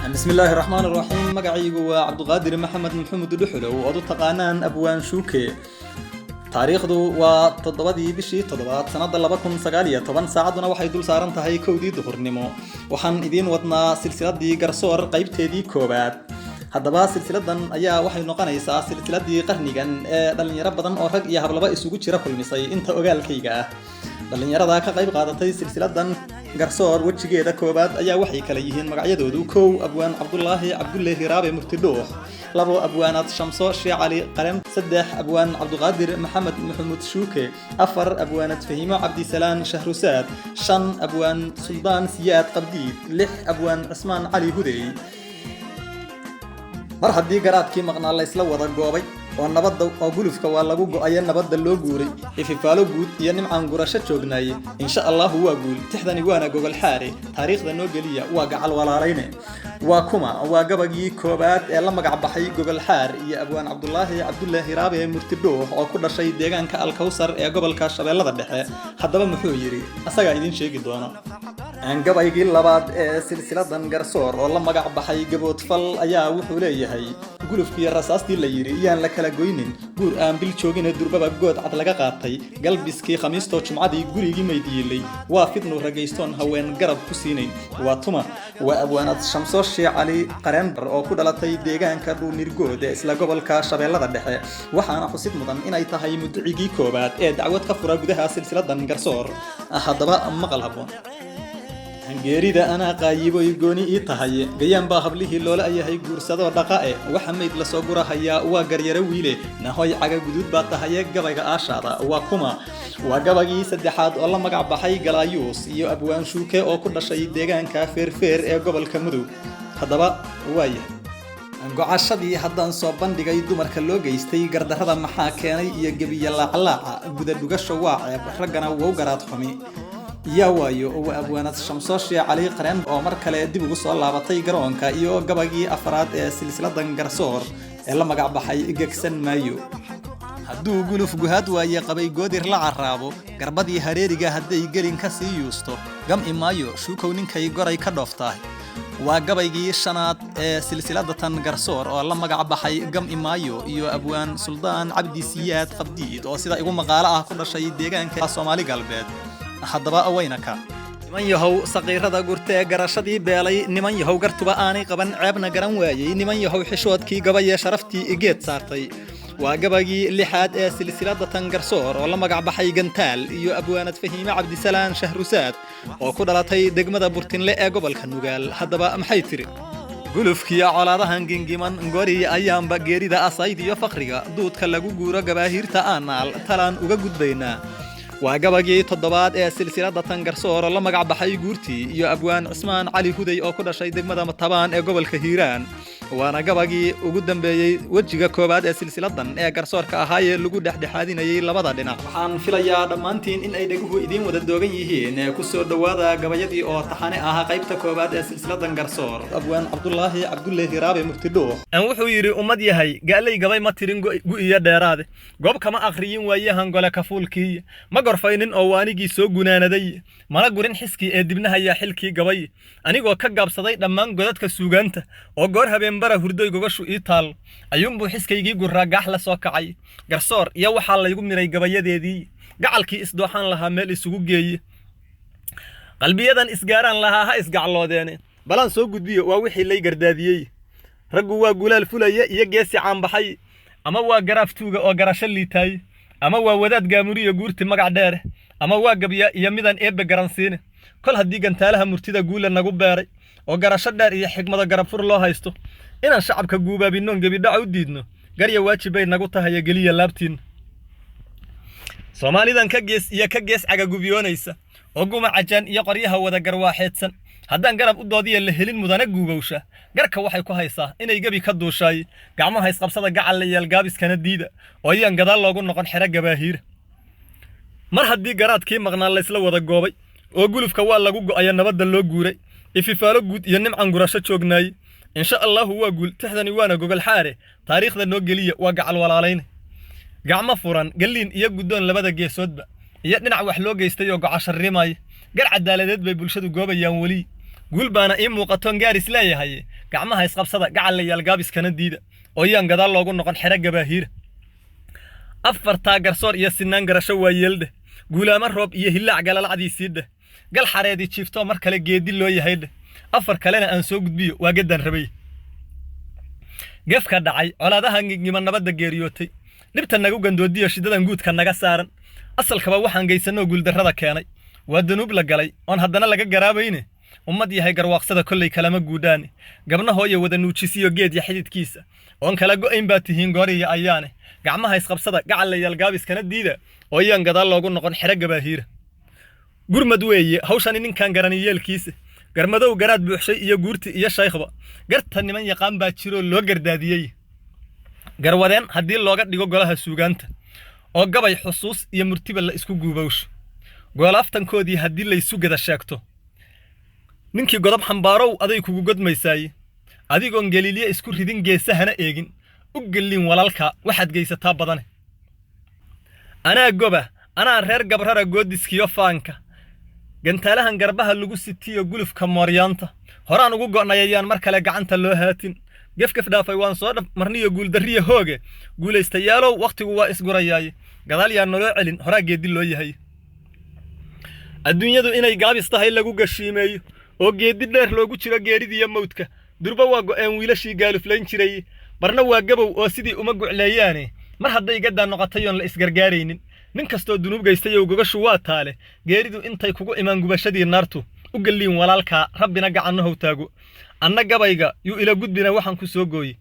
بسم الله الرحمن الرحيم مقعيق عبد القادر محمد محمد دحلو وأدو تقانان أبوان شوكي تاريخ دو وتضبادي بشي تضباد سنة لبكم سقالية طبعا ساعدنا waxay dul saaran tahay kowdii duhurnimo waxaan idin wadnaa silsiladii garsoor qaybteedii koobaad haddaba silsiladan ayaa waxay noqonaysaa silsiladii qarnigan ee dhalinyaro badan oo rag iyo hablaba isugu jira kulmisay inta ogaalkayga ah dhalinyarada ka qayb qaadatay silsiladan garsoor wajigeeda koobaad ayaa waxay kala yihiin magacyadoodu kow abwaan cabdullaahi cabdullaahi raabe murtidoox labo abwaanad shamso sheekh cali qaram saddex abwaan cabduqaadir maxamed maxamuud shuuke afar abwaanad fahiimo cabdisalaan shahrusaad shan abwaan suldaan siyaad qabdiid lix abwaan cismaan cali hudey mar haddii garaadkii maqnaa la isla wada goobay oo nabadda oo gulufka waa lagu go'ay nabadda loo guuray ififaalo guud iyo nimcaan gurasho joognay insha Allah waa guul tixdani waana gogol xaare taariikhda noo galiya waa gacal walaalayne waa kuma waa gabagii koobaad ee la magac baxay gogol xaar iyo abwaan cabdullaahi cabdullaahi raabe murtidoox oo ku dhashay deegaanka alkawsar ee gobolka shabeellada dhexe haddaba muxuu yiri asaga idin sheegi doona gabaygii labaad ee silsiladan garsoor oo la magac baxay gabood fal ayaa wuxuu leeyahay gulufkii rasaastii la yiri iyaan la kala goynin guur aan bil joogin durbaba good cad laga qaatay galbiskii khamiisto jumcadii gurigii meydiyilay waa fidnu ragaystoon haween garab ku siinayn waa tuma waa abwaanad shamso sheekh cali qaram oo ku dhalatay deegaanka dhuunirgood ee isla gobolka shabeellada dhexe waxaana xusid mudan inay tahay mudcigii koobaad ee dacwad ka fura gudaha silsiladan garsoor haddaba maqal habboon geerida ana qaayiboy gooni ii tahay gayaan baa hablihii loola ayahay guursado dhaqae waxa mayd la soo gurahayaa waa garyare wiile nahoy caga guduud baa tahay gabayga aashaada waa kuma waa gabagii saddexaad oo la magac baxay galaayuus iyo abwaan shuuke oo ku dhashay deegaanka feerfeer ee gobolka mudug haddaba waaya gocashadii haddaan soo bandhigay dumarka loo geystay gardarrada maxaa keenay iyo gebiya laaclaaca guda dhugasho waa ceeb raggana wow garaad xumi yaa waayo oo abwaanad shamso sheekh cali qaram oo mar kale dib ugu soo laabatay garoonka iyo gabagii afraad ee silsiladan garsoor ee la magac baxay gegsan maayo hadduu guluf guhaad waaye qabay goodir la carraabo garbadii hareeriga hadday gelin ka sii yuusto gam imaayo shuukow ninkay goray ka dhooftaay waa gabaygii shanaad ee silsiladatan garsoor oo la magac baxay gam imaayo iyo abwaan suldaan cabdi siyaad qabdiid oo sida igu maqaalo ah ku dhashay deegaanka Soomaali galbeed haddaba awaynaka niman yahow saqiirada gurtee garashadii beelay niman yahow gartuba aanay qaban ceebna garan waayay niman yahow xishoodkii gabayee sharaftii geed saartay waa gabagii lixaad ee silsiladatan garsoor oo la magac baxay gantaal iyo abwaanad fahiime cabdisalaan shahrusaad oo ku dhalatay degmada burtinle ee gobolka nugaal haddaba maxay tiri gulufkiya colaadahan gingiman gori ayaanba geerida asayd iyo faqriga duudka lagu guuro gabaahiirta aanaal talaan uga gudbaynaa waa gabagii toddobaad ee silsiladatan garsoor oo la magac baxay guurtii iyo abwaan cismaan cali hudey oo ku dhashay degmada Matabaan ee gobolka Hiiraan waana gabagii ugu dambeeyay wajiga koobaad ee silsiladan ee garsoorka ahaayee lagu dhexdhexaadinayay labada dhinac waxaan filayaa dhammaantiin in ay dhaguhu idin wada doogan yihiin ku soo dhawaada gabayadii oo taxane ah qaybta koobaad ee silsiladan garsoor abwaan cabdullaahi cabdullaahi raabe murtidoox wuxuu yiri ummad yahay gaalay gabay ma tirin gu'iya dheeraade goob kama akhriyin waayahan gole kafuulkii ma gorfaynin oo waanigii soo gunaanaday mana gurin xiskii ee dibnahaya xilkii gabay anigoo ka gaabsaday dhammaan godadka suugaanta oo goor habeen bara hurdoy gogashu ii taal ayuunbuu xiskaygii gurraa gaax la soo kacay garsoor iyo waxaa laygu miray gabayadeedii gacalkii isdooxaan lahaa meel isugu geeye qalbiyadan isgaaraan lahaa ha isgacloodeene balaan soo gudbiyo waa wixii lay gardaadiyey raggu waa gulaal fulaya iyo geesi caanbaxay ama waa garaaftuuga oo garasho liitaay ama waa wadaad gaamuriyo guurti magac dheer ama waa gabya iyo midan eebbe garansiine kol haddii gantaalaha murtida guula nagu beeray oo garasho dheer iyo xigmado garab fur loo haysto inaan shacabka guubaabinoon gebidhaca u diidno garya waajibay nagu tahay geliya laabtiin Soomaalidan ka gees caga gubyoonaysa oo gumacajaan iyo qoryaha wada garwaaxeedsan haddaan garab u doodiya la helin mudane guubowsha garka waxay ku haysaa inay gabi ka duushay gacmaha isqabsada gacal la yaalgaabiskana diida oo iyaan gadaal loogu noqon xira gabaahiir mar haddii garaadkii maqnaa la isla wada goobay oo gulufka waa lagu go'ay nabadda loo guuray ififaalo guud iyo nimcaan gurasho joognay insha Allah waa guul tixdani waana gogol xaare taariikhda noo galiya waa gacal walaalayne gacmo furan galiin iyo guddoon labada geesoodba iyo dhinac wax loo geystay oo gocasharrimay gar cadaaladeed bay bulshadu goobayaan wali guul baana ii muuqato gaaris leeyahay gacmaha isqabsada gacallayaal gaabiskana diida oo yaan gadaal loogu noqon xero gabaahiira afartaa garsoor iyo sinaan garasho waa yeeldhe guulaamo roob iyo hillaac galalacdiisii dheh gal xareedii jiifto mar kale geedi loo yahay dheh afar kalena aan soo gudbiyo waa gaddaan rabay gefka dhacay colaadaha ngingima nabadda geeriyootay dhibta nagu gandoodiyo shidadan guudka naga saaran asalkaba waxaan geysanoo guuldarrada keenay waa danuub la galay oon haddana laga garaabayne ummad yahay garwaaqsada kollay kalama guudhaane gabnahooya wada nuujisiyo geed ya xididkiisa oon kala go'ayn baa tihiin gooriya ayaane gacmaha isqabsada gacallayaal gaabiskana diida oo yaan gadaal loogu noqon xero gabaahiira gurmad weeye hawshani ninkan garani yeelkiisa garmadow garaad buuxshay iyo guurti iyo shaykhba garta niman yaqaan baa jiroo loo gardaadiyey garwadeen haddii looga dhigo golaha suugaanta oo gabay xusuus iyo murtiba la isku guubawsho goolaftankoodii haddii laysu gada sheegto ninkii godob xambaarow aday kugu godmaysaaye adigoon galiilye isku ridin geesahana eegin u gelin walaalka waxaad geysataa badane anaa goba anaa reer gabrara goodiskiyo faanka gantaalahan garbaha lagu sitiyo gulufka mooryaanta horaan ugu go'nayayaan mar kale gacanta loo haatin gefgef dhaafay waan soo marniyo guuldarriya hooge guulaystayaalow wakhtigu waa isgurayaaye gadaal yaa naloo celin horaa geedi loo yahay adduunyadu inay gaabis tahay lagu gashiimeeyo oo geedi dheer loogu jiro geeridiiyo mawdka durba waa go'een wiilashii gaaluflayn jiray barna waa gabow oo sidii uma gucleeyaane mar hadday gaddaa noqotay oon la isgargaaraynin nin kastoo dunuub geystayow gogashu waa taale geeridu intay kugu imaan gubashadii naartu u gelliin walaalkaa rabbina gacannahow taago anna gabayga yuu ila gudbina waxaan ku soo gooyey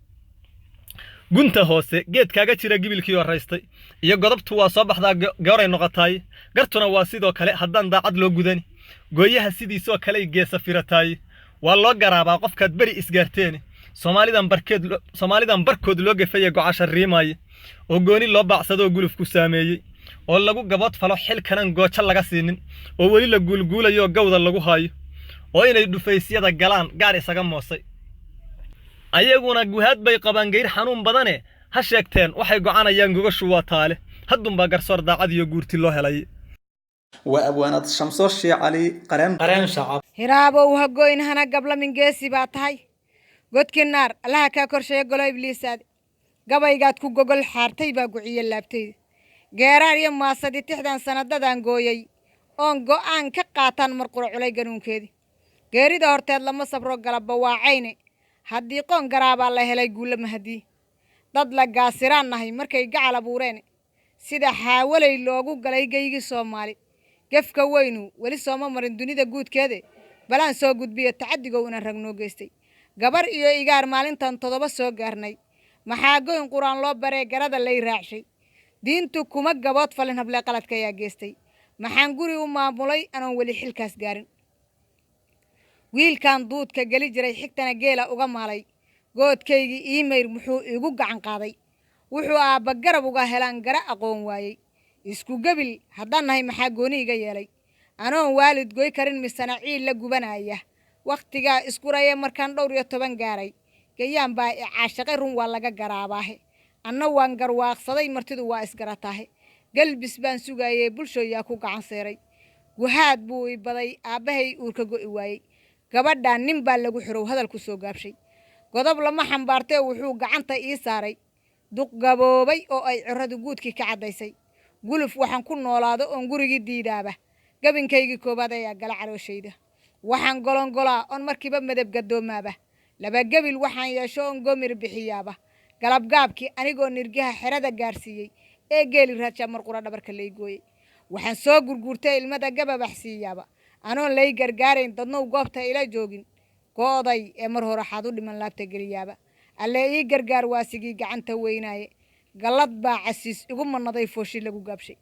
gunta hoose geedkaaga jira gibilkii horaystay iyo godobtu waa soo baxdaa gooray noqotaay gartuna waa sidoo kale haddaan daacad loo gudani gooyaha sidiisoo kaley geesa firataaye waa loo garaabaa qofkaad beri isgaarteene soomaalidan barkood loo gefaya gocasha riimaaye oo gooni loo baacsadoo gulufku saameeyey oo lagu gabood falo xilkanan goojo laga siinin oo weli la guulguulayo gawda lagu haayo oo inay dhufaysyada galaan gaar isaga moosay ayaguna guhaad bay qabaan geyr xanuun badane ha sheegteen waxay go'anayaan gogashu waa taale haddunbaa garsoor daacad iyo guurti loo helay وأبوانات شمسو الشيع علي قرين شعب هرابو هقوين هنا قبل من قيسي باتهاي قد كنار الله كاكور شيء قلو إبليساد قبل قاد كو قل حارتي باقوعي اللابتي قيرار يما صدي تحدان سنددان قويي اون قوان كقاتان مرقر علي قنون كيدي قيري دورتاد لما صبرو قلب بواعيني هدي قون قرابا الله هلاي قول لما هدي ضد لقاسران نهي مركي قعال بوريني سيدا حاولي اللوغو قلي قيقي سومالي gefka weynu wali sooma marin dunida guudkeeda balaan soo gudbiyo tacadiga una ragno geystay gabar iyo igaar maalintan 7 soo gaarnay maxaa goyn quraan loo baray garada lay raacshay diintu kuma gabood falin hable qaladka ayaa geystay maxaan guri u maamulay anoo wali xilkaas gaarin wiilkan duudka gali jiray xigtana geela uga maalay goodkaygi email muxuu igu gacan qaaday wuxuu aaba garab uga helaan gara aqoon waayay isku gabil haddaan nahay maxaa gooni iga yeelay anoon waalid goy karin misana ciil la gubanaya waqtigaa isku raya markaan 12 gaaray gayaan baa caashaqay run waa laga garaabaahe anna waan garwaaqsaday martidu waa isgarataahe galbis baan sugayay bulshooyaa ku gacan seeray guhaad buu i baday aabahay uurka go'i waayay gabadhaan nin baa lagu xirow hadal ku soo gaabshay godob lama xambaartay wuxuu gacanta ii saaray duq gaboobay oo ay ciradu guudkii ka cadaysay guluf waxaan ku noolaado oon gurigii diidaaba gabinkaygi koobaad ayaa gala calooshayda waxaan golongolaa oon markiiba madab gadoomaaba laba gabil waxaan yeesho oon gomir bixiyaaba galabgaabkii anigoo nirgaha xerada gaarsiiyey ee geeli raaja marqura dhabarka lay gooyey waxaan soo gurgurtay ilmada gababaxsiiyaaba anoon lay gargaarayn dadnow goobta ila joogin gooday ee mar hore xaad u dhiman laabta geliyaaba alle ii gargaar waasigii gacanta weynaaye galad baa casiis igu manaday fooshi lagu gaabshay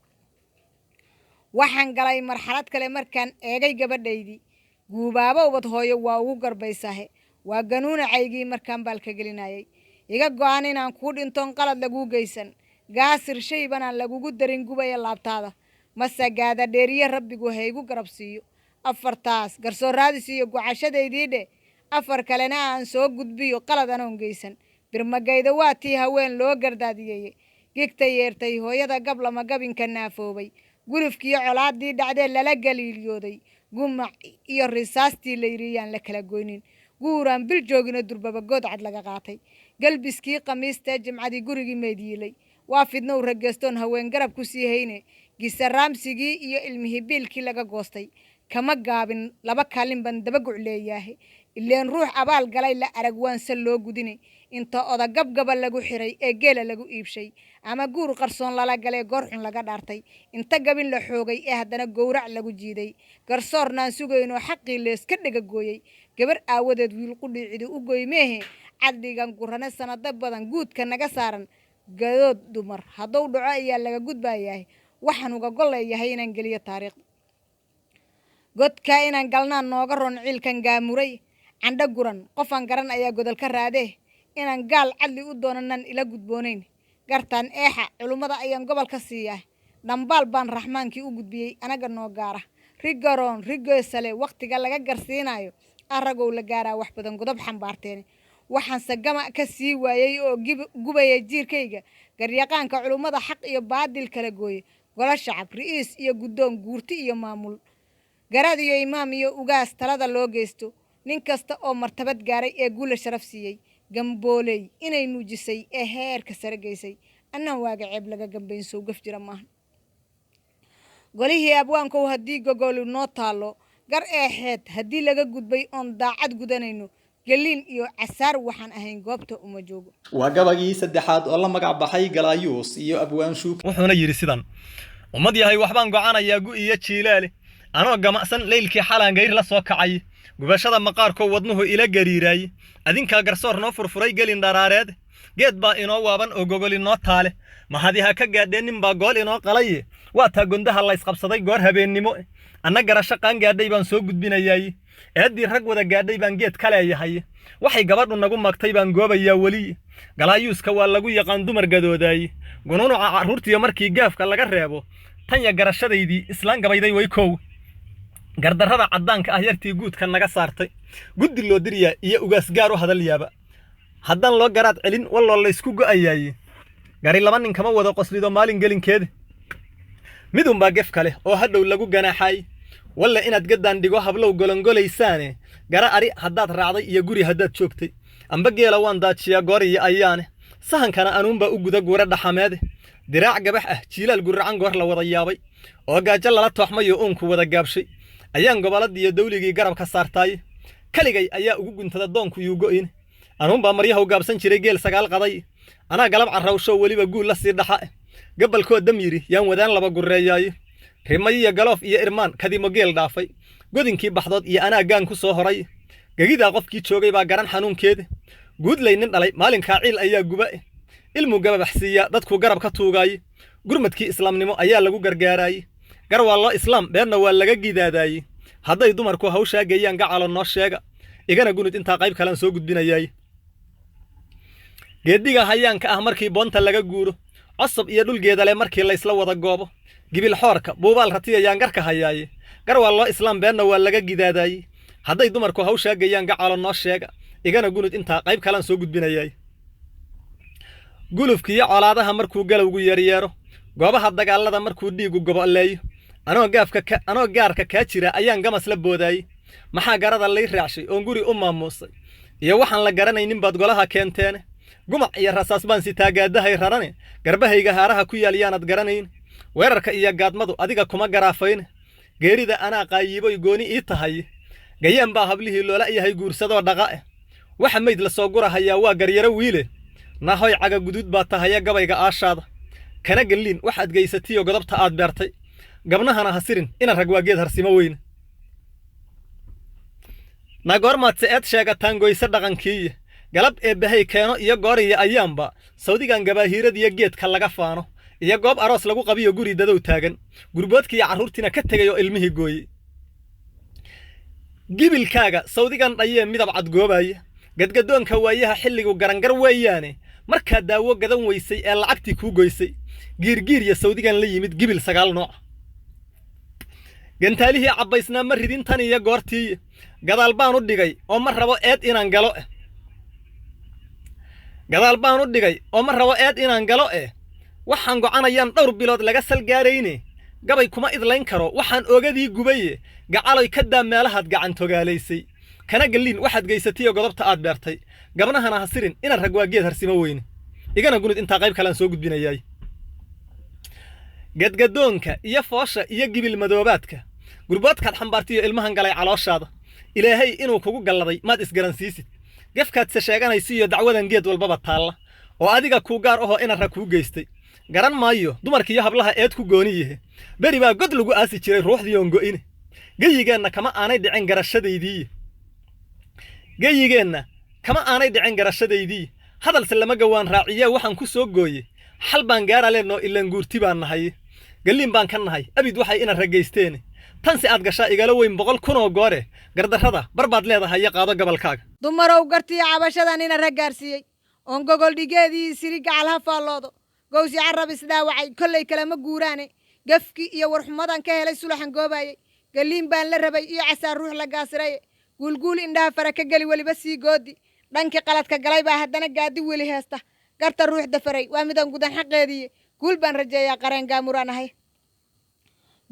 waxaan galay marxalad kale markaan eegay gabadhaydii guubaabo ubad hooyo waa ugu garbaysahe waa ganuunacaygii markaan baalka gelinayay iga go'an inaan kuu dhintoon qalad lagu geysan gaasir shay banaan lagugu darin gubaya laabtaada masagaada dheeriye rabbigu ha igu garab siiyo afartaas garsoo raadis iyo gucashadaydii dhe afar kalena aan soo gudbiyo qalad anoon geysan birmagayda waa tii haween loo gardaadiyey gigta yeertay hooyada gablama gabinka naafoobay gulufkiyo colaadii dhacdee lala galiiliyooday gumac iyo risaastii la yiriyaan la kala goynin guuraan bil joogina durbaba good cad laga qaatay galbiskii qamiistee jimcadii gurigii meydyiilay waa fidnow raggeestoon haween garab ku sii hayne gisaraamsigii iyo ilmihii biilkii laga goostay kama gaabin laba kaalin baan daba gucleeyaahe ileen ruux abaal galay la arag waanse loo gudine inta oda gabgaba lagu xiray ee geela lagu iibshay ama guur qarsoon lala galay goorxun laga dhaartay inta gabin la xoogay ee haddana gowrac lagu jiiday garsoornaan sugaynoo xaqii leeska dhiga gooyey gabar aawadeed wiil qudhiicidi u goymeehe cadligan gurane sanado badan guudka naga saaran gadood dumar hadduu dhaco ayaa laga gudbayahay waxaan uga golleeyahay inaan geliyo taariikhda godkaa inaan galnaan nooga ron ciilkan gaamuray candho guran qofaan garan ayaa godol ka raadee inaan gaal cadli u doonanan ila gudboonayn gartaan eexa culummada ayaan gobol ka siiyaa dhambaal baan raxmaankii u gudbiyey anaga noo gaara rigaroon rigoysale wakhtiga laga garsiinayo aragow la gaaraa wax badan godob xambaarteen waxaanse gama ka sii waayey oo gubaya jiirkayga garyaqaanka culummada xaq iyo baadil kala gooye golo shacab ri'iis iyo guddoon guurti iyo maamul garad iyo imaam iyo ugaas talada loo geysto nin kasta oo martabad gaaray ee guula sharaf siiyey gambooley inay nuujisay ee heerka sare geysay annan waaga ceeb laga gambayn sow gaf jira maaha golihii abwaankow haddii gogoli noo taallo gar eexeed haddii laga gudbay oon daacad gudanayno geliin iyo casaar waxaan ahayn goobta uma joogo waa gabagii saddexaad oo la magac baxay galaayuus iyo abwaan shuuk wuxuuna yidhi sidan ummad yahay waxbaan gocanayaa gu iyo jiilaale anoo gamacsan leylkii xalaan gayr la soo kacay gubashada maqaarkoo wadnuhu ila gariiraay adinkaa garsoor noo furfuray gelin dharaareed geed baa inoo waaban oo gogol inoo taale mahadi ha ka gaadheen nin baa gool inoo qalaye waa taa gondaha laysqabsaday goor habeennimo anna garasho qaan gaadhay baan soo gudbinayaay eeddii rag wada gaadhay baan geed ka leeyahay waxay gabadhu nagu magtay baan goobayaa weli galaayuuska waa lagu yaqaan dumar gadoodaay gununuca carruurtiyo markii gaafka laga reebo tanya garashadaydii islaan gabayday way kow gardarrada caddaanka ah yartii guudka naga saartay guddi loo diriyaa iyo ugaas gaar u hadal yaaba haddaan loo garaad celin walloo laysku go'ayaaye gari laba nin kama wada qoslido maalin gelinkeeda midunbaa gef kale oo hadhow lagu ganaaxaay walla inaad gaddaan dhigo hablow golongolaysaane gara ari haddaad raacday iyo guri haddaad joogtay amba geela waan daajiyaa goor iyo ayaane sahankana anuunbaa u guda guura dhaxameede diraac gabax ah jiilaal guracan goor la wada yaabay oo gaajo lala tooxmayo uunku wada gaabshay ayaan goboladiiyo dawligii garab ka saartaaye kaligay ayaa ugu guntada doonku yuu go'in anuunbaa maryaha u gaabsan jiray geel sagaal qaday anaa galab carrawsho weliba guul la sii dhaxa gabalkoo dam yidhi yaan wadaan laba gurreeyaaye rimayiyo galoof iyo irmaan kadimo geel dhaafay godinkii baxdood iyo anaa gaan ku soo horay gegidaa qofkii joogay baa garan xanuunkeeda guudlay nin dhalay maalinkaa ciil ayaa guba ilmuu gababaxsiiyaa dadkuu garab ka tuugaaye gurmadkii islaamnimo ayaa lagu gargaaraaye gar waa loo islaam beerna waa laga gidaadaaye hadday dumarku hawshaa geeyaan gacalo noo sheega igana gunud intaa qayb kalaan soo gudbinayaaye geediga hayaanka ah markii boonta laga guuro cosab iyo dhulgeeda leh markii laysla wada goobo gibil xoorka buubaal ratiyayaan garka hayaaye gar waa loo islaam beerna waa laga gidaadaaye hadday dumarku hawshaa geeyaan gacalo noo sheega igana gunud intaa qayb kalaan soo gudbinayaaye gulufkiiyo colaadaha markuu galowgu yeeryeero goobaha dagaalada markuu dhiigu goboleeyo anoo gaarka kaa jira ayaan gamas la boodaayey maxaa garada lay raacshay oon guri u maamuusay iyo waxaan la garanaynin baad golaha keenteene gumac iyo rasaas baan sitaagaadahay rarane garbahayga haaraha ku yaal yaanad garanayn weerarka iyo gaadmadu adiga kuma garaafayne geerida anaa qaayiiboy gooni ii tahay gayaan baa hablihii loola yahay guursadoo dhaqa'e waxa mayd la soo gurahayaa waa garyaro wiile nahoy caga guduud baa tahaya gabayga aashaada kana gelliin waxaad geysatiyo godobta aad beertay gabnahana ha sirin ina rag waa geed harsimo weyne na goormaadse eed sheegataan goyse dhaqankiiye galab eebbahay keeno iyo gooriya ayaanba sawdigan gabaahiiradiyo geedka laga faano iyo goob aroos lagu qabiyo guri dadow taagan gurboodkiiyo carruurtiina ka tegay oo ilmihii gooyey gibilkaaga sawdigan dhayee midab cadgoobaya gadgadoonka waayaha xilligu garangar weeyaane markaa daawo gadan weysay ee lacagtii kuu goysay giirgiir iyo sawdigan la yimid gibil 9 nooc gantaalihii cabbaysnaa ma ridin tan iyo goortii gadaal baan u dhigay oo ma rabo eed inaan galo waxaan gocanayaan dhowr bilood laga sal gaarayne gabay kuma idlayn karo waxaan oogadii gubaye gacaloy ka daa meelahaad gacan togaalaysay kana galliin waxaad geysatiyo godobta aad beertay gabnahana ha sirin ina rag waa geed harsimo weyne igana gunud intaa qayb kale aan soo gudbinayaay gadgadoonka iyo foosha iyo gibil madoobaadka gurboodkaad xambaartiyo ilmahan galay calooshaada ilaahay inuu kugu galladay maad isgaransiisid gefkaadse sheeganaysiiyo dacwadan geed walbaba taalla oo adiga kuu gaar ahoo ina rag kuu geystay garan maayo dumarka iyo hablaha eed ku gooni yahe beri baa god lagu aasi jiray ruuxdiion go'ine geyigeenna kama aanay dhicin garashadaydii hadalse lama gawaan raaciye waxaan ku soo gooye xal baan gaaraleenoo ilaan guurti baan nahay galliin baan ka nahay abid waxay ina ragaysteene tansi aad gashaa igala weyn 100 kun oo goore gardarrada barbaad leedahay qaado gobolkaaga dumarow gartiya cabashadan ina rag gaarsiiyey oon gogol dhigeedii siri gacal ha faalloodo gowsi carab isdaawacay kolley kalama guuraane gafki iyo warxumadan ka helay sulaxan goobayay galliin baan la rabay iyo casaar ruux la gaasiray guulguul indhaha fara ka geli weliba sii goodi dhankii qaladka galay baa haddana gaadi weli heesta garta ruux dafaray waa midaan gudan xaqeedii guul baan rajeeyaa qareen gaamuraan ahay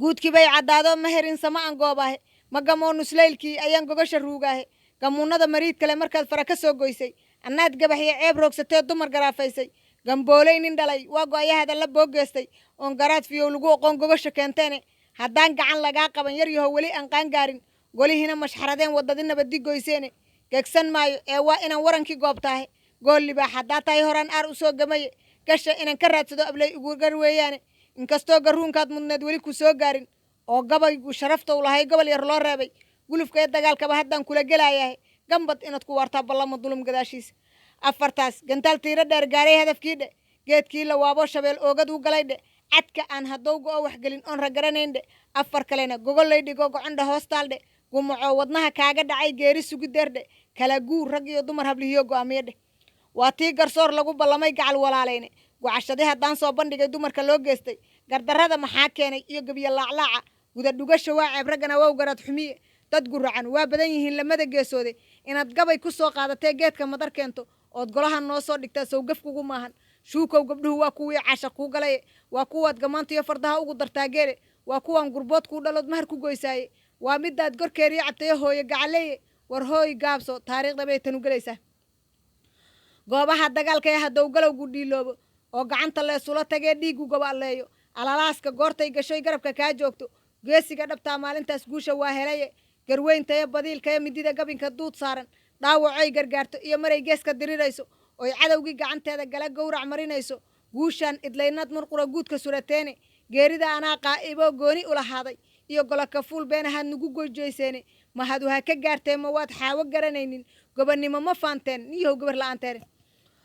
guudkii bay caddaado maherin sama aan goobahe magamoo nusleylkii ayaan gogasha ruugaahe gamuunada mariid kale markaad fara ka soo goysay annaad gabaxyo ceeb roogsatee dumar garaafaysay gambooley nin dhalay waa go'ayahaada la boogeystay oon garaad fiyow lagu oqoon gogasha keenteene haddaan gacan lagaa qaban yar yaho weli aan qaan gaarin golihiina mashxaradeen waddadi nabaddi goyseene gegsan maayo ee waa inaan warankii goobtaahe gool libaax haddaa tahay horaan aar u soo gamaye gasha inaan ka raadsado ablay ugu gar weeyaane inkastoo garuunkaad mudneed weli ku soo gaarin oo gabaygu sharaftow lahay gobol yar loo reebay gulufka ee dagaalkaba haddaan kula gelaayahay gambad inaad ku waartaa ballama dulum gadaashiisa afartaas gantaal tiiro dheer gaaray hadafkii dhe geedkii la waabo shabeel oogad u galay dhe cadka aan hadowga oo waxgelin oon ragaranayn dhe afar kalena gogollay dhigo gocondha hoostaal dhe gumacoo wadnaha kaaga dhacay geeri sugideer dhe kala guur rag iyo dumar hablihiyo go'aamiye dheh waa tii garsoor lagu ballamay gacal walaalayne gocashadii haddaan soo bandhigay dumarka loo geystay gardarrada maxaa keenay iyo gebiyo laaclaaca guda dhugasha waa ceeb raggana wow garaad xumiye dad guracan waa badan yihiin lamada geesoode inaad gabay ku soo qaadatee geedka madar keento ood golahan noo soo dhigtaa sawgaf kugu maahan shuukow gabdhuhu waa kuwii caashaq kuu galaye waa kuwaad gamaantiyo fardaha ugu dartaa geele waa kuwan gurbood kuu dhalood mahar ku goysaaye waa midaad gorkeeriyo cabtayo hooye gacaleeye war hooy gaabso taariikhda bay tanu gelaysaa goobaha dagaalka ee hadow galowgu dhiiloobo oo gacanta leesula tagee dhiigu goballeeyo alalaaska goortay gashoy garabka kaa joogto geesiga dhabtaa maalintaas guusha waa helaye garweyntayo badiilkayo midida gabinka duud saaran dhaawacoy gargaarto iyo maray geeska dirirayso oy cadowgii gacanteeda gala gowrac marinayso guushaan idlaynad murqura guudka surateene geerida anaa qaa'ibo gooni u lahaaday iyo goloka fuul beenahaad nugu goyjoyseene mahadu ha ka gaartee ma waad xaawo garanaynin gobonnimo ma faanteen niyahow gabar la'aanteene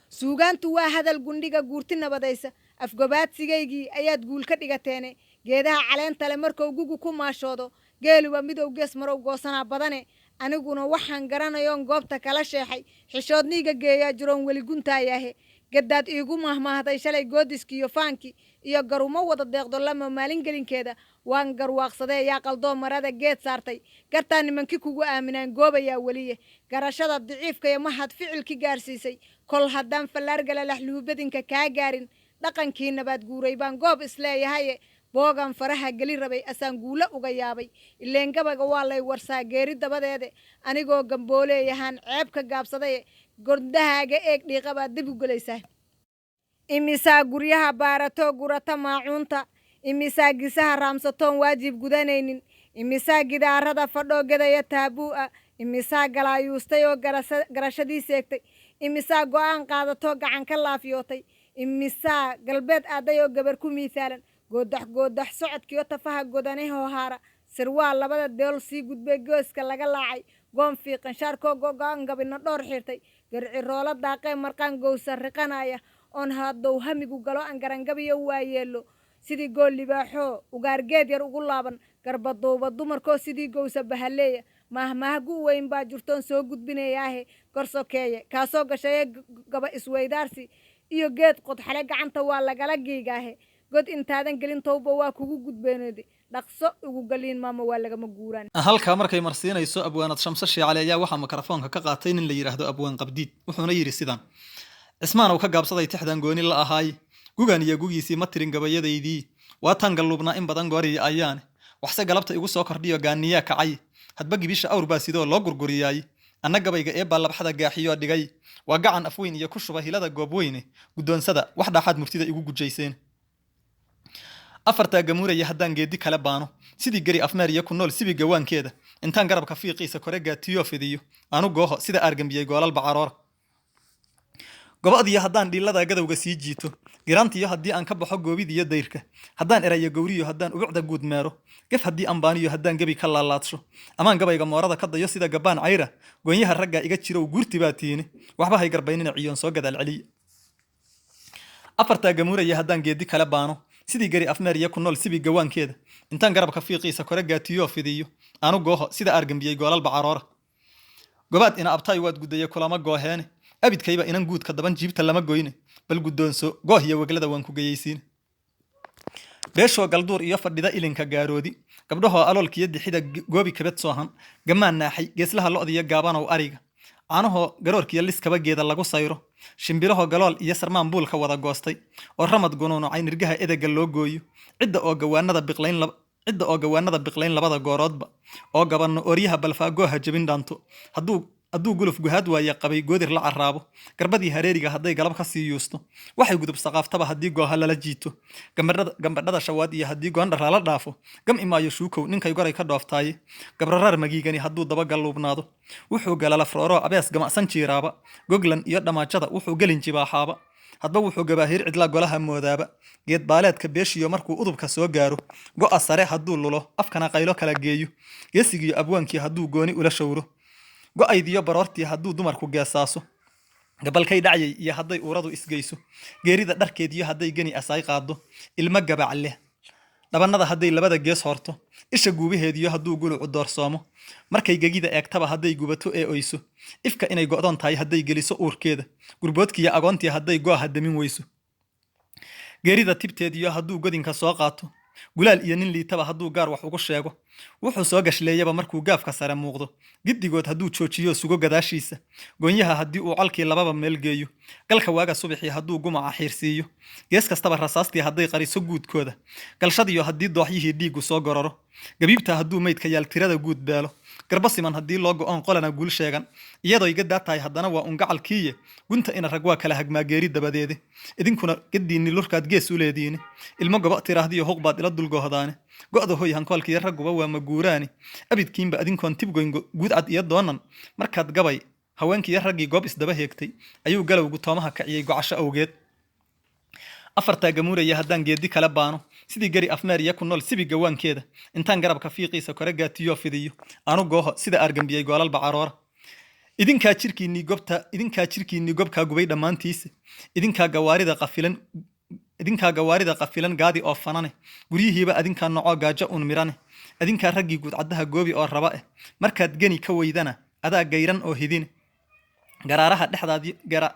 suugaantu waa hadal gundhiga guurti nabadaysa afgobaadsigaygii ayaad guul ka dhigateene geedaha caleenta le markou gugu ku maashoodo geeluba midow gees marow goosanaa badane aniguna waxaan garanayoon goobta kala sheexay xishoodniiga geeyaa jiroon weli guntaayahe gadaad iigu mahmaahday shalay goodiski iyo faanki iyo garumo wada deeqdo lama maalin gelinkeeda waan garwaaqsadee yaa qaldoo marada geed saartay gartaa nimankii kugu aaminaan goobayaa weliye garashada daciifka iyo mahad ficilki gaarsiisay kol haddaan fallaargala laxluubadinka kaa gaarin dhaqankii nabaad guuray baan goob isleeyahaye boogan faraha geli rabay asaan guulo uga yaabay ileen gabaga waa lay warsaa geeri dabadeede anigoo gambooleeyahaan ceeb ka gaabsadaye gordahaaga eeg dhiiqabaad dib u gelaysaa imisaa guryaha baaratoo gurata maacuunta imisaa gisaha raamsatoon waajib gudanaynin imisaa gidaarada fadhoo gedaya taabuu'a imisaa galaayuustay oo garashadii seegtay imisaa go'aan qaadatoo gacan ka laafiyootay imisaa galbeed aaday oo gabar ku miisaalan goodax socodkiyo tafaha godanahoo haara sirwaa labada deol sii gudbay gooska laga laacay goon fiiqan shaarkoo go'aan gabino dhowr xirtay garciroola daaqee marqaan gowsa riqanaya oon hadow hamigu galo aan garangabiyo waayeelo sidii gool libaaxoo ugaargeed yar ugu laaban garbaduuba dumarkoo sidii gowsa bahaleeya mahmahgu weyn baa jirtoon soo gudbinayaahe gorsokeeye kaasoo gashaye gaba isweydaarsi iyo geed qodxale gacanta waa lagala giigaahe god intaadan gelin towba waa kugu gudbeenooday dhaqso ugu galiin maama waa lagama guuraan halkaa markay marsiinayso abwaanad shamso shiicale ayaa waxaa mikrofoonka ka qaatay nin la yidhaahdo abwaan qabdiid wuxuuna yidhi sidan cismaan uu ka gaabsaday tixdan gooni la ahaay gugan iyo gugiisii ma tirin gabayadaydii waa tan galluubnaa in badan gooriya ayaane waxse galabta igu soo kordhiyo gaaniyaa kacay hadba gibisha awr baa sidoo loo gurguriyaay anna gabayga eebbaa labxada gaaxiyoo dhigay waa gacan afweyn iyo ku shuba hilada goob weyne guddoonsada wax dhaaxaad murtida igu gujayseen afartaa gamuuraya haddaan geedi kale baano sidii geri afmeeriya ku nool sibi gawaankeeda intaan garabka fiiqiisa kore gaatiyoo fidiyo aanu gooho sida aargambiyey goolal bacaroora gobadiyo haddaan dhiiladaa gadowga sii jiito giraantiyo haddii aan ka baxo goobidiyo dayrka haddaan erayo gowriyo haddaan ubucda guud meero gef haddii ambaaniyo haddaan gebi ka laalaadsho amaan gabayga moorada ka dayo sida gabbaan cayra goonyaha raggaa iga jirow guurti baa tiini waxba hay garbaynina ciyoon soo gadaal celiya afartaa gamuuraya haddaan geedi kale baano sidii geri afmeeriya ku nool sibi gawaankeeda intaan garabka fiiqiisa kore gaatiyoo fidiyo aanu gooho sida aargambiyey goolal bacaroora gobaad ina abtaay waad gudaya kulama gooheene abidkayba inan guudka daban jiibta lama goyne bal guddoonso gooh iyo weglada waan ku geyaysiine beeshoo galduur iyo fadhida ilinka gaaroodi gabdhahoo aloolkiyo dixida goobi kabed soohan gammaan naaxay geeslaha lo'diyo gaabanow ariga caanahoo garoorkiyo liskaba geeda lagu sayro shimbirahoo galool iyo sarmaan buulka wada goostay oo ramad gunuunucay nirgaha edega loo gooyo cidda oo gawaanada biqlayn labada gooroodba oo gabanno ooryaha balfaagooha jabin dhaanto hadduu guluf guhaad waaye qabay goodir la carraabo garbadii hareeriga hadday galab ka sii yuusto waxay gudub saqaaftaba haddii gooha lala jiito gambadhada shawaad iyo haddii goondhar lala dhaafo gam imaayo shuukow ninkay goray ka dhooftaaye gabraraar magiigani hadduu dabagalluubnaado wuxuu galala frooroo abees gamacsan jiiraaba goglan iyo dhammaajada wuxuu gelin jibaaxaaba hadba wuxuu gabaahir cidlaa golaha moodaaba geed baaleedka beeshiyo markuu udubka soo gaaro go'a sare hadduu lulo afkana qaylo kala geeyo geesigiyo abwaankii hadduu gooni ula showro go'aydiyo baroortii hadduu dumarku geesaaso gabalkay dhacyay iyo hadday uuradu isgeyso geerida dharkeediyo hadday geni asaay qaado ilmo gabac leh dhabannada hadday labada gees horto isha guubaheediyo hadduu gulucu doorsoomo markay gegida eegtaba hadday gubato ee oyso ifka inay go'doon tahay hadday geliso uurkeeda gurboodkiiyo agoontii hadday gooha damin weyso geerida tibteediyo hadduu godinka soo qaato gulaal iyo nin liitaba hadduu gaar wax ugu sheego wuxuu soo gashleeyaba markuu gaafka sare muuqdo giddigood hadduu joojiyo sugo gadaashiisa goonyaha haddii uu colkii lababa meel geeyo galka waaga subaxii hadduu gumaca xiirsiiyo gees kastaba rasaastii hadday qariso guudkooda galshadiyo haddii dooxyihii dhiiggu soo gororo gabiibta hadduu meydka yaal tirada guud beelo garba siman haddii loo go'oon qolana guul sheegan iyadoo iga daa tahay haddana waa ungacalkiiye gunta ina rag waa kala hagmaa geeri dabadeede idinkuna gaddiinni lurkaad gees u leediine ilmo gobo tiraahdiyo huq baad ila dulgohdaane go'da hoy hankoolkiyo ragguba waa maguuraani abidkiinba adinkoon tibgoyn guudcad iyo doonan markaad gabay haweenkiiyo raggii goob isdaba heegtay ayuu galowgu toomaha kaciyey gocasho awgeed afartaa gamuuraya haddaan geedi kale baano sidii geri afmeeriya ku nool sibi gawaankeeda intaan garabka fiiqiisa kore gaatiyoo fidiyo aanu gooho sida aargambiyey goolal bacaroora idinkaa jirkiinnii gobkaa gubay dhammaantiisa idinkaa gawaarida qafilan gaadi oo fanane guryihiiba adinkaa nocoo gaajo un mirane adinkaa raggii guudcaddaha goobi oo raba markaad geni ka weydana adaa gayran oo hidine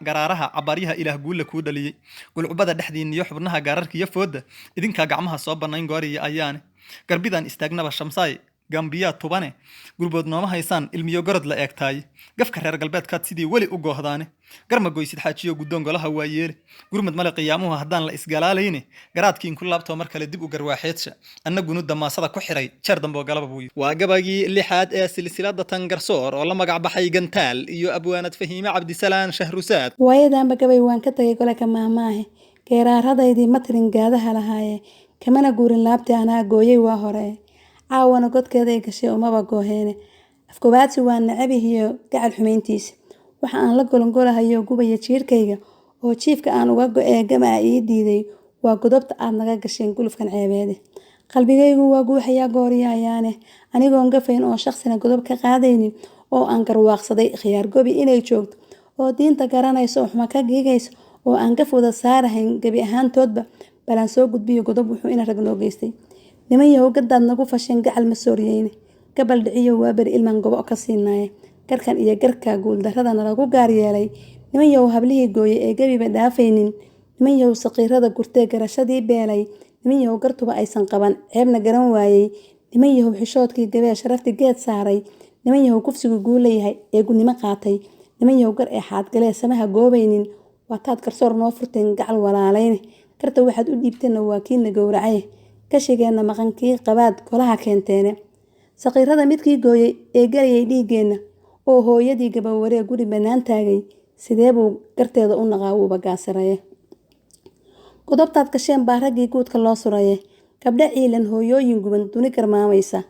garaaraha cabaaryaha ilaah guulla kuu dhaliyey gulcubada dhexdiinniyo xubnaha gaararkiyo foodda idinkaa gacmaha soo bannayn gooriyo ayaane garbidan istaagnaba shamsaay gambiyaa tubane gurbood nooma haysaan ilmiyo gorod la eegtaaye gafka reer galbeedkaad sidii weli u goohdaane garma goysid xaajiyo guddoon golaha waa yeele gurmad male qiyaamuhu haddaan la isgalaalayne garaadkiin ku laabtoo mar kale dib u garwaaxeedsha annagunu damaasada ku xiray jeer damboo galaba buu waa gabagii lixaad ee silsilada tangarsoor oo la magac baxay gantaal iyo abwaanad fahiime cabdisalaan shahrusaad waayadanba gabay waan ka tagay gole ka maahmaahe geeraaradaydii ma tirin gaadaha lahaaye kamana guurin laabtii anaa gooyey waa hore caawana godkeeda ay gashay umaba gooheene afgobaadsi waa nacabihiyo gacal xumayntiisa waxa aan la golongolahayo gubaya jiirkayga oo jiifka aan uga go'ee gamaa ii diiday waa godobta aad naga gasheen gulufkan ceebeede qalbigaygu waa guuxayaa gooriyayaane anigoon gafayn oo shaqsina godob ka qaadaynin oo aan garwaaqsaday khiyaar gobi inay joogto oo diinta garanayso oo xuma ka giigayso oo aan gaf wada saarahayn gebi ahaantoodba balaan soo gudbiyo godob wuxuu ina rag noo geystay niman yahow gadaad nagu fasheen gacal ma sooriyeyne gabal dhiciyo waa beri ilmaan gobo ka siinaaye garkan iyo garka guuldaradana lagu gaar yeelay niman yahow hablihii gooyey ee gebiba dhaafaynin niman yahow saqiirada gurtee garashadii beelay niman yahow gartuba aysan qaban ceebna garan waayey niman yahow xishoodkii gabee sharaftii geed saaray niman yahow kufsigu guulayahay ee gudnimo qaatay niman yahow gar ee xaadgalee samaha goobaynin waataad garsoor noo furteen gacal walaalayne garta waxaad u dhiibteenna waa kiina gowracaye gashigeenna maqankii qabaad golaha keenteene saqiirada midkii gooyey ee galayay dhiigeenna oo hooyadii gabawaree guri bannaan taagay sidee buu garteeda u naqaa wuuba gaasiraye. Godobtaad gasheen baa raggii guudka loo suraye, gabdha ciilan hooyooyin guban duni garmaamaysa,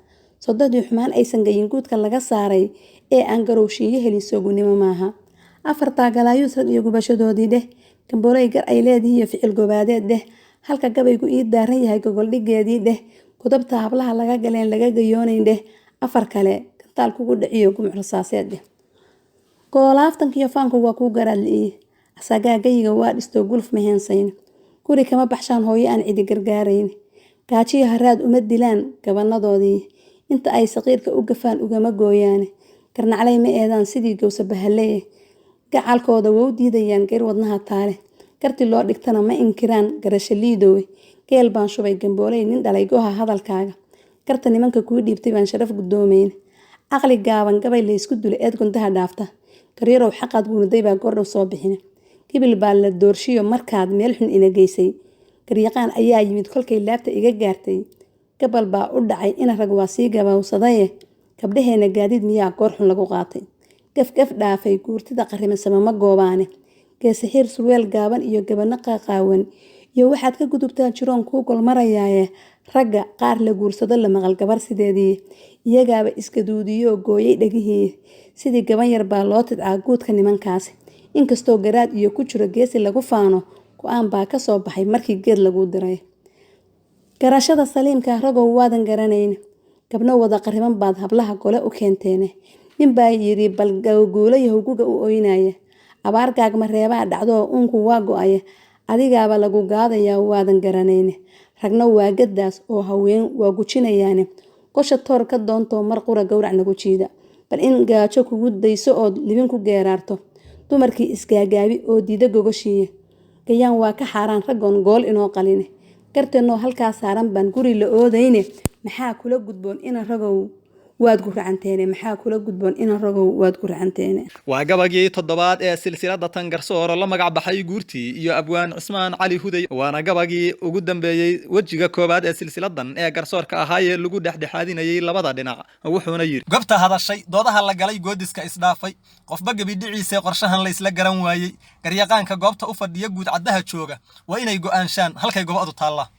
sododii xumaan aysan gayin guudka laga saaray ee aan garowshiiyo helin soogunimo maaha. Afartaa galaayuus rag iyo gubashadoodii dheh, gamboley gar ay leedihiiyo ficil gobaadeed dheh, halka gabaygu ii daaran yahay gogoldhigeedii dheh, godobta hablaha laga galeen laga gayoonayn dheh, afar kale gantaal kugu dhiciyo gumuc rasaaseed dheh. Goolaaftankiyo faanku waa kuu garaad li'iye, asagaa gayiga waa dhistoo guluf maheensayn, guri kama baxshaan hooyo aan cidi gargaarayn, gaajiyo haraad uma dilaan gabanadoodii, inta ay saqiirka u gafaan ugama gooyaane, garnaclay ma eedaan sidii gowsa bahaleeye, gacalkooda waa u diidayaan geer wadnaha taale, garti loo dhigtana ma inkiraan garasho liidoowe, geel baan shubay gambooley nin dhalay goha hadalkaaga, garta nimanka kuu dhiibtay baan sharaf guddoomayn, caqli gaaban gabay laysku dulay eed gundaha dhaafta, garyarow xaqaad gunuday baa goordhow soo bixine, gibil baa la doorshiyo markaad meel xun ina geysay, garyaqaan ayaa yimid kolkay laabta iga gaartay, gabal baa u dhacay ina rag waa sii gabawsadaye, gabdhaheena gaadiid miyaa goor xun lagu qaatay, gaf dhaafay guurtida qarrimasama ma goobaane, geesaxiir surweel gaaban iyo gabano qaqaawan iyo waxaad ka gudubtaan jiroon kuu golmarayaaye, ragga qaar la guursado la maqal gabar sideedii, iyagaaba iskaduudiyoo gooyay dhagihii, sidii gaban yar baa loo tidcaa guudka nimankaasi, inkastoo garaad iyo ku jiro geesi lagu faano, go-aan baa ka soo baxay markii geed laguu diray. Garashada saliimka ragow waadan garanayn, gabno wada qarriban baad hablaha gole u keenteene, nin baa yidhi bal guula yahuguga u oynaya, abaar gaagma reebaa dhacdoo uunku waa go-aya, adigaaba lagu gaadayaa waadan garanayne, ragna waa gaddaas oo haween waa gujinayaane, qosha toor ka doontoo mar qura gowrac nagu jiida, bal in gaajo kugu dayso ood libin ku geeraarto, dumarkii isgaagaabi oo diida gogoshiiya, gayaan waa ka xaaraan raggoon gool inoo qaline, garteenoo halkaa saaran baan guri la oodayne, maxaa kula gudboon ina ragow waad guracanteene, maxaa kula gudboon ina ragow waad guracanteene. waa gabagii toddobaad ee silsilada tan garsoor la magac baxay guurtii iyo abwaan Cusmaan Cali Huday, waana gabagii ugu dambeeyay wejiga koobaad ee silsiladan ee garsoorka ahaayee lagu dhexdhexaadinayay labada dhinac, wuxuuna yiri gobta hadashay doodaha la galay goodiska isdhaafay, qofba gabidhiciisa qorshahan la isla garan waayay, garyaqaanka goobta u fadhiya guud caddaha jooga waa inay go'aanshaan halkay gobadu taala.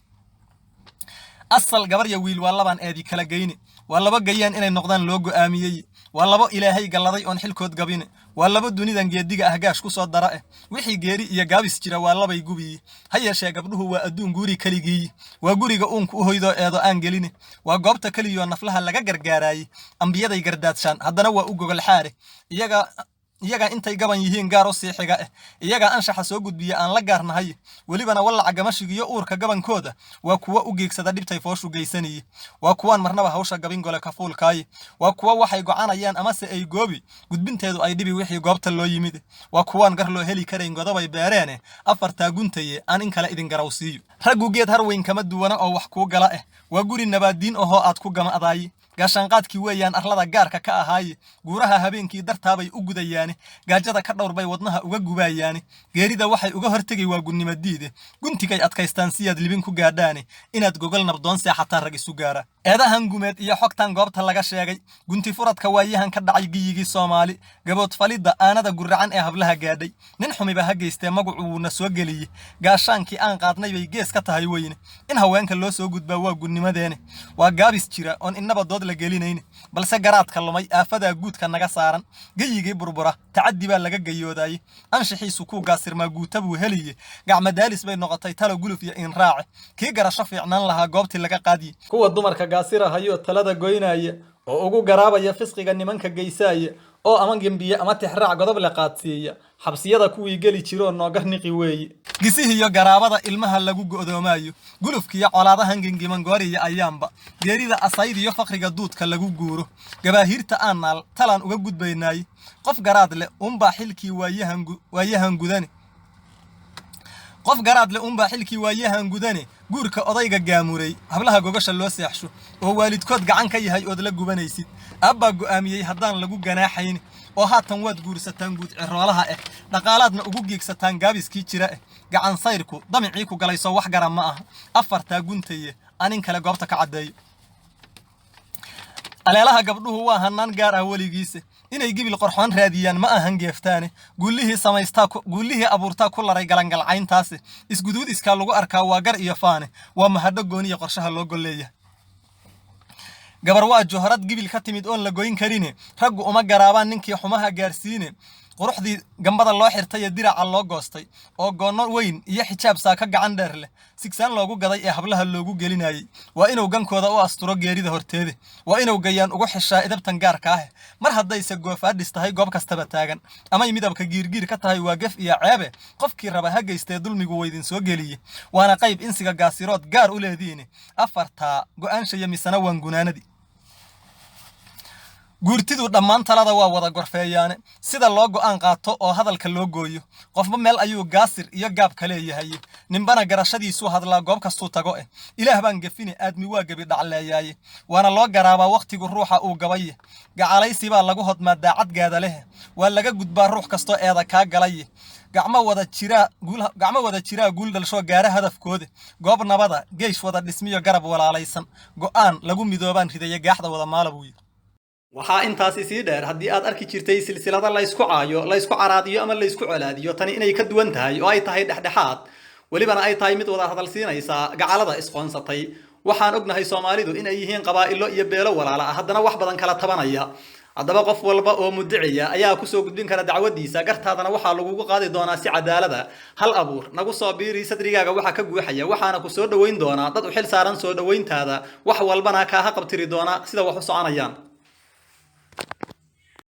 asal gabar ya wiil waa laban eedi kala geyni, waa laba gayaan inay noqdaan loo go'aamiyay, waa laba ilaahay galladay oon xilkood gabine, waa laba dunidan geediga ah gaash ku soo dara wixii geeri iyo gaabis jira waa labay gubiyi, ha yeeshee gabdhuhu waa adduun guuri kaligii, waa guriga uunku u hoydoo eedo aan geline, waa goobta keliyoo naflaha laga gargaaraayay, ambiyaday gardaadshaan haddana waa u gogol xaare, iyaga intay gaban yihiin gaar u sii xiga iyaga anshaxa soo gudbiya aan la gaarnahay, welibana wallaca gamashigiyo uurka gabankooda waa kuwa u geegsada dhibtay fooshu geysanayay, waa kuwaan marnaba hawsha gabin gole ka fuulkaay, waa kuwa waxay gocanayaan amase ay goobi gudbinteedu ay dhibi wixii goobta loo yimid, waa kuwaan gar loo heli karayn godobay beereene afartaa guntaye aan in kale idin garawsiiyo. raggu geed harweyn kama duwana oo wax kuu gala waa guri nabaadiin ahoo aad ku gama adaaye, gaashaanqaadkii weeyaan arlada gaarka ka ahaaye, guuraha habeenkii dartaabay u gudayaane, gaajada ka dhowr bay wadnaha uga gubayaane, geerida waxay uga hortegay waa gunnimo diide, guntigay adkaystaan siyaad libin ku gaadhaane, inaad gogol nabdoon seexataan rag isu gaara. eedahan gumeed iyo xogtan goobta laga sheegay, gunti furadka waayahan ka dhacay giyigii Soomaali, gabood falidda aanada guracan ee hablaha gaadhay, nin xumiba ha geystee magacu wuuna soo geliyay, gaashaankii aan qaadnay bay gees ka tahay weyne, in haweenka loo soo gudbaa waa gunnimadeene, waa gaabis jira oon innaba dood la gelinayn, balse garaadka lumay aafadaa guudka naga saaran, gayigii burbura tacaddi baa laga gayoodaayay, anshixiisu ku gaasirmaa guuta buu heliye, gacma daalis bay noqotay talo guluf iyo in raace, kii garasho fiicnaan lahaa goobtii laga qaadiyay, kuwa dumarka gaasirahayo talada goynaya oo ugu garaabaya fisqiga nimanka geysaya oo ama gembiya ama tixraac godob la qaadsiiya, xabsiyada kuwii geli jiro nooga niqi weeye, gisihiyo garaabada ilmaha lagu go'doomayo, gulufkiyo colaadahan gengiman gooriya ayaanba, geerida asayd iyo faqriga duudka lagu guuro, gabaahirta aanal talan uga gudbaynaay, qof garaad leh unbaa xilkii waayahan gudane, qof garaad leh unbaa xilkii waayahan gudane, guurka odayga gaamuray hablaha gogasha loo seexsho oo waalidkood gacan ka yahay ood la gubanaysid, abbaa go'aamiyey haddaan lagu ganaaxayn oo haatan waad guursataan guud ciroolaha dhaqaalaadna ugu geegsataan gaabiskii jira gacan sayrku damicii ku galayso wax garan ma aha, afartaa guntaye anin kale goobta ka cadeeyo. aleelaha gabdhuhu waa hanaan gaar ah weligiisa, inay gibil qorxoon raadiyaan ma ahan geeftaane guulihii abuurtaa ku laray galangalcayntaasi isguduud iskaa lagu arkaa waa gar iyo faane waa mahadho gooniya qorshaha loo golleeya gabar waa johorad gibil ka timid oon la goyn karine raggu uma garaabaan ninkii xumaha gaarsiine quruxdii gambada loo xirtay ee diraca loo goostay oo goono weyn iyo xijaab saaka gacan dheer leh sigsaan loogu gaday ee hablaha loogu gelinayay waa inuu gankooda u asturo geerida horteede waa inuu gayaan ugu xishaa idabtan gaarka ah mar haddayse goofaadhis tahay goob kastaba taagan amay midabka giirgiir ka tahay waa gef iyo ceebe qofkii raba ha geystee dulmigu weydin soo geliye waana qayb insiga gaasirood gaar u leediine afartaa go'aanshaya misana waan gunaanadii guurtidu dhammaan talada waa wada gorfeeyaane sida loo go'aan qaato oo hadalka loo gooyo qofba meel ayuu gaasir iyo gaab ka leeyahay ninbana garashadiisu hadlaa goob kastuu tago ilaah baan gafine aadmi waa gabi dhacleeyaaye waana loo garaabaa waqtigu ruuxa uu gabaye gacalaysi baa lagu hodmaa daacad gaada leh waa laga gudbaa ruux kastoo eeda kaa galaye gacmo wada jiraa guul dhalsho gaara hadafkooda goob nabada geesh wada dhismiyo garab walaalaysan go'aan lagu midoobaan ridaya gaaxda wada maala buu yiri waxaa intaasi sii dheer haddii aad arki jirtay silsilada la isku caayo la isku caraadiyo ama la isku colaadiyo tani inay ka duwan tahay oo ay tahay dhexdhexaad welibana ay tahay mid wada hadal siinaysa gacalada isqoonsatay waxaan ognahay Soomaalidu inay yihiin qabaa'ilo iyo beelo walaala ah haddana wax badan kala tabanaya haddaba qof walba oo mudiciya ayaa ku soo gudbin kara dacwadiisa gartaadana waxaa lagugu qaadi doonaa si cadaalada hal abuur nagu soo biiri sadrigaaga waxa ka guuxaya waxaana ku soo dhaweyn doonaa dad u xil saaran soo dhaweyntaada wax walbana ka qabtiri doona sida wax u soconayaan